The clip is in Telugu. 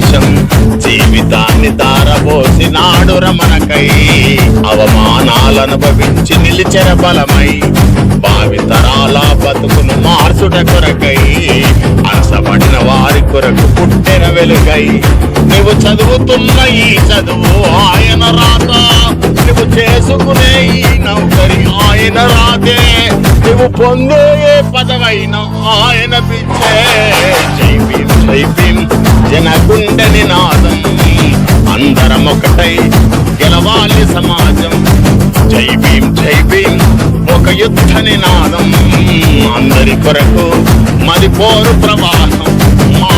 దేశం జీవితాన్ని దారబోసినాడు రమణకై. అవమానాలనుభవించి నిలిచెర బలమై భావితరాల బతుకును మార్చుట కొరకై అనసబడిన వారి కొరకు పుట్టెన వెలుగై. నువ్వు చదువుతున్న ఈ చదువు ఆయన రాత, నువ్వు చేసుకునే ఈ నౌకరి ఆయన రాతే, నువ్వు పొందే ఏ పదవైన ఆయన పిచ్చే. జై భీమ్ జై భీమ్ జనగుండె నినాదం, అందరం ఒకటై గెలవాలి సమాజం. జై భీమ్ జై భీమ్ ఒక యుద్ధ నినాదం, అందరి కొరకు మది పోరు ప్రవాహం మా